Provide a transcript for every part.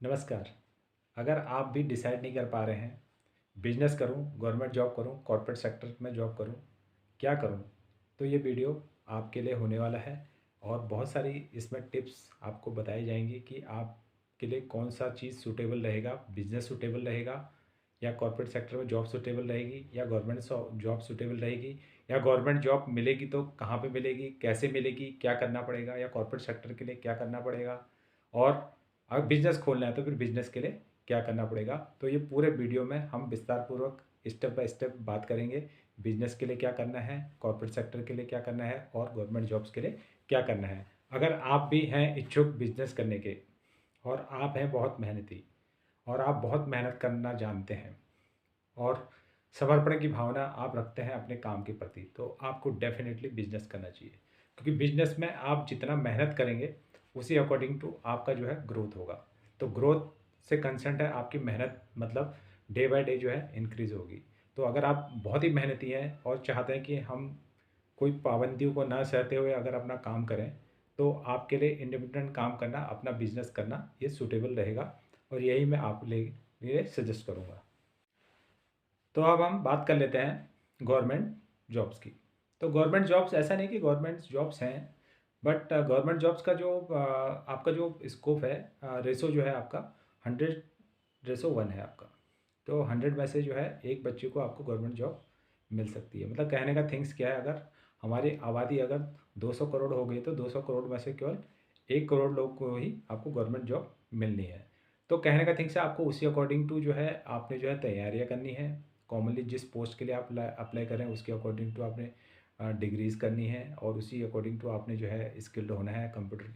नमस्कार। अगर आप भी डिसाइड नहीं कर पा रहे हैं, बिजनेस करूं, गवर्नमेंट जॉब करूं, कॉर्पोरेट सेक्टर में जॉब करूं, क्या करूं, तो ये वीडियो आपके लिए होने वाला है। और बहुत सारी इसमें टिप्स आपको बताई जाएंगी कि आपके लिए कौन सा चीज़ सूटेबल रहेगा, बिजनेस सूटेबल रहेगा या कॉर्पोरेट सेक्टर में जॉब सूटेबल रहेगी या गवर्नमेंट जॉब सूटेबल रहेगी, या गवर्नमेंट जॉब मिलेगी तो कहाँ पे मिलेगी, कैसे मिलेगी, क्या करना पड़ेगा, या कॉर्पोरेट सेक्टर के लिए क्या करना पड़ेगा, और अगर बिजनेस खोलना है तो फिर बिजनेस के लिए क्या करना पड़ेगा। तो ये पूरे वीडियो में हम विस्तार पूर्वक स्टेप बाय स्टेप बात करेंगे। बिजनेस के लिए क्या करना है, कॉर्पोरेट सेक्टर के लिए क्या करना है और गवर्नमेंट जॉब्स के लिए क्या करना है। अगर आप भी हैं इच्छुक बिजनेस करने के, और आप हैं बहुत मेहनती, और आप बहुत मेहनत करना जानते हैं, और समर्पण की भावना आप रखते हैं अपने काम के प्रति, तो आपको डेफिनेटली बिजनेस करना चाहिए। क्योंकि बिजनेस में आप जितना मेहनत करेंगे उसी अकॉर्डिंग टू आपका जो है ग्रोथ होगा। तो ग्रोथ से कंसर्न है आपकी मेहनत, मतलब डे बाय डे जो है इंक्रीज़ होगी। तो अगर आप बहुत ही मेहनती हैं और चाहते हैं कि हम कोई पाबंदियों को ना सहते हुए अगर अपना काम करें, तो आपके लिए इंडिपेंडेंट काम करना, अपना बिजनेस करना ये सूटेबल रहेगा। और यही मैं आप लिए सजेस्ट करूँगा। तो अब हम बात कर लेते हैं गवर्नमेंट जॉब्स की। तो गवर्नमेंट जॉब्स, ऐसा नहीं कि गवर्नमेंट जॉब्स हैं, बट गवर्नमेंट जॉब्स का जो आपका जो स्कोप है, रेशो जो है आपका 100:1 है आपका। तो 100 में से जो है एक बच्चे को आपको गवर्नमेंट जॉब मिल सकती है। मतलब कहने का थिंग्स क्या है, अगर हमारी आबादी अगर 200 करोड़ हो गई तो 200 करोड़ में से केवल 1 करोड़ लोग को ही आपको गवर्नमेंट जॉब मिलनी है। तो कहने का थिंग्स है, आपको उसी अकॉर्डिंग टू जो है आपने जो है तैयारियां करनी है। कॉमनली जिस पोस्ट के लिए आप अप्लाई करें उसके अकॉर्डिंग टू आपने डिग्रीज़ करनी है, और उसी अकॉर्डिंग टू आपने जो है स्किल्ड होना है, कंप्यूटर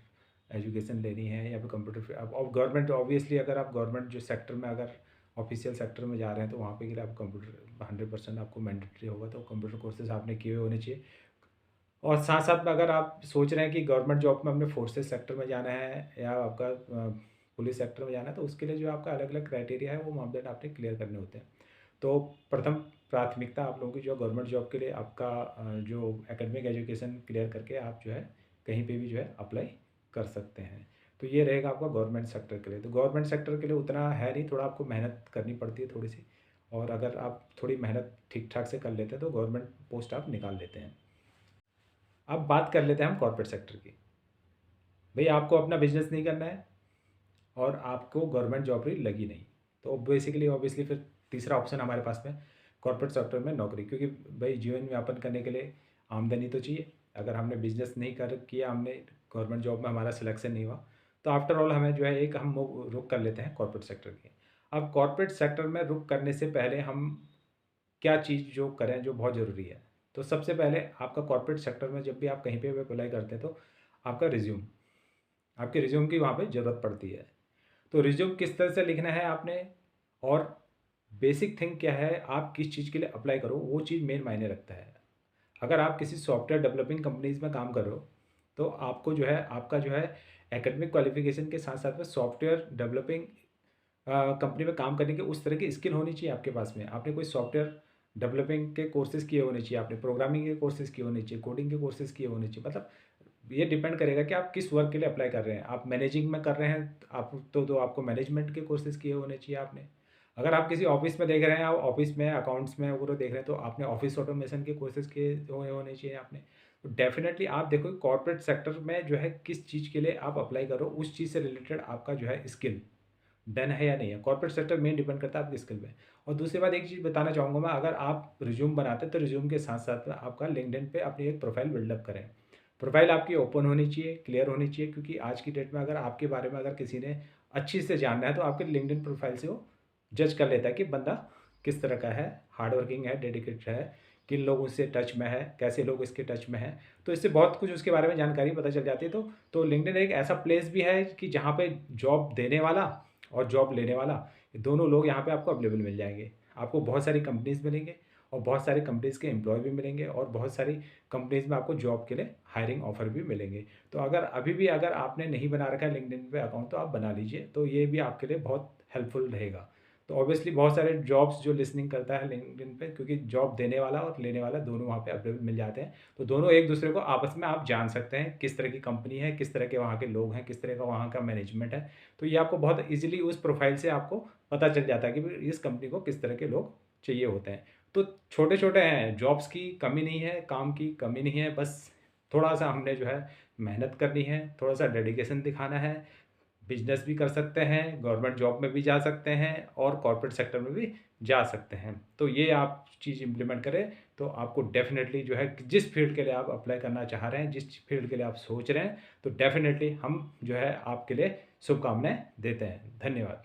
एजुकेशन लेनी है, या फिर कंप्यूटर। अब गवर्नमेंट ऑब्वियसली, अगर आप गवर्नमेंट जो सेक्टर में अगर ऑफिशियल सेक्टर में जा रहे हैं तो वहाँ पे के लिए आप कंप्यूटर 100% आपको मैंडेटरी होगा, तो कंप्यूटर कोर्सेज आपने किए हुए होने चाहिए। और साथ साथ में अगर आप सोच रहे हैं कि गवर्नमेंट जॉब में अपने फोर्सेस सेक्टर में जाना है या आपका पुलिस सेक्टर में जाना है, तो उसके लिए जो आपका अलग अलग क्राइटेरिया है वो मापदंड आपने क्लियर करने होते हैं। तो प्रथम प्राथमिकता आप लोगों की जो गवर्नमेंट जॉब के लिए आपका जो एकेडमिक एजुकेशन क्लियर करके आप जो है कहीं पे भी जो है अप्लाई कर सकते हैं। तो ये रहेगा आपका गवर्नमेंट सेक्टर के लिए। तो गवर्नमेंट सेक्टर के लिए उतना है नहीं, थोड़ा आपको मेहनत करनी पड़ती है थोड़ी सी, और अगर आप थोड़ी मेहनत ठीक ठाक से कर लेते हैं तो गवर्नमेंट पोस्ट आप निकाल लेते हैं। अब बात कर लेते हैं हम कॉर्पोरेट सेक्टर की। भई आपको अपना बिजनेस नहीं करना है और आपको गवर्नमेंट जॉब भी लगी नहीं, तो बेसिकली ऑब्वियसली फिर तीसरा ऑप्शन हमारे पास में कॉर्पोरेट सेक्टर में नौकरी। क्योंकि भाई जीवन यापन करने के लिए आमदनी तो चाहिए। अगर हमने बिजनेस नहीं कर किया, हमने गवर्नमेंट जॉब में हमारा सिलेक्शन नहीं हुआ, तो आफ्टर ऑल हमें जो है एक हम रुक कर लेते हैं कॉर्पोरेट सेक्टर की। अब कॉर्पोरेट सेक्टर में रुक करने से पहले हम क्या चीज़ जो करें जो बहुत ज़रूरी है। तो सबसे पहले आपका कॉर्पोरेट सेक्टर में जब भी आप कहीं पे भी अप्लाई करते हैं तो आपका रिज्यूम, आपके रिज्यूम की वहाँ पे ज़रूरत पड़ती है। तो रिज्यूम किस तरह से लिखना है आपने, और बेसिक थिंग क्या है, आप किस चीज़ के लिए अप्लाई करो वो चीज़ मेन मायने रखता है। अगर आप किसी सॉफ्टवेयर डेवलपिंग कंपनीज में काम कर रहे हो तो आपको जो है आपका जो है एकेडमिक क्वालिफिकेशन के साथ साथ में सॉफ्टवेयर डेवलपिंग कंपनी में काम करने की उस तरह की स्किल होनी चाहिए आपके पास में। आपने कोई सॉफ्टवेयर डेवलपिंग के कोर्सेज किए होने चाहिए, आपने प्रोग्रामिंग के कोर्सेज किए होने चाहिए, कोडिंग के कोर्सेज किए होने चाहिए। मतलब ये डिपेंड करेगा कि आप किस वर्क के लिए अप्लाई कर रहे हैं। आप मैनेजिंग में कर रहे हैं आप तो आपको मैनेजमेंट के कोर्सेज किए होने चाहिए आपने। अगर आप किसी ऑफिस में देख रहे हैं, आप ऑफिस में अकाउंट्स में वो देख रहे हैं, तो आपने ऑफिस ऑटोमेशन के कोर्सेज किए हुए होने चाहिए आपने। तो डेफिनेटली आप देखो कॉर्पोरेट सेक्टर में जो है किस चीज़ के लिए आप अप्लाई करो, उस चीज़ से रिलेटेड आपका जो है स्किल डन है या नहीं है। कॉर्पोरेट सेक्टर मेन डिपेंड करता है आपकी स्किल पे। और दूसरी बात एक चीज़ बताना चाहूँगा मैं, अगर आप रिज्यूम बनाते हैं तो रिज्यूम के साथ साथ में आपका लिंक्डइन पे अपनी एक प्रोफाइल बिल्डअप करें। प्रोफाइल आपकी ओपन होनी चाहिए, क्लियर होनी चाहिए, क्योंकि आज की डेट में अगर आपके बारे में अगर किसी ने अच्छी से जानना है तो आपके लिंक्डइन प्रोफाइल से वो जज कर लेता है कि बंदा किस तरह का है, हार्ड वर्किंग है, डेडिकेटेड है, किन लोगों से टच में है, कैसे लोग इसके टच में हैं। तो इससे बहुत कुछ उसके बारे में जानकारी पता चल जाती है। तो लिंक्डइन एक ऐसा प्लेस भी है कि जहाँ पे जॉब देने वाला और जॉब लेने वाला, दोनों लोग यहाँ पे आपको अवेलेबल मिल जाएंगे। आपको बहुत सारी कंपनीज मिलेंगे, और बहुत सारी कंपनीज़ के एम्प्लॉय भी मिलेंगे, और बहुत सारी कंपनीज़ में आपको जॉब के लिए हायरिंग ऑफर भी मिलेंगे। तो अगर अभी भी अगर आपने नहीं बना रखा है लिंक्डइन पे अकाउंट, तो आप बना लीजिए, तो ये भी आपके लिए बहुत हेल्पफुल रहेगा। तो ऑब्वियसली बहुत सारे जॉब्स जो लिसनिंग करता है लिंक्डइन पे, क्योंकि जॉब देने वाला और लेने वाला दोनों वहाँ पे अवेलेबल मिल जाते हैं। तो दोनों एक दूसरे को आपस में आप जान सकते हैं, किस तरह की कंपनी है, किस तरह के वहाँ के लोग हैं, किस तरह का वहाँ का मैनेजमेंट है। तो ये आपको बहुत ईजिली उस प्रोफाइल से आपको पता चल जाता है कि भाई इस कंपनी को किस तरह के लोग चाहिए होते हैं। तो छोटे-छोटे हैं, जॉब्स की कमी नहीं है, काम की कमी नहीं है, बस थोड़ा-सा हमने जो है मेहनत करनी है, थोड़ा-सा डेडिकेशन दिखाना है। बिज़नेस भी कर सकते हैं, गवर्नमेंट जॉब में भी जा सकते हैं और कॉर्पोरेट सेक्टर में भी जा सकते हैं। तो ये आप चीज़ इम्प्लीमेंट करें, तो आपको डेफ़िनेटली जो है जिस फ़ील्ड के लिए आप अप्लाई करना चाह रहे हैं, जिस फ़ील्ड के लिए आप सोच रहे हैं, तो डेफ़िनेटली हम जो है आपके लिए शुभकामनाएँ देते हैं। धन्यवाद।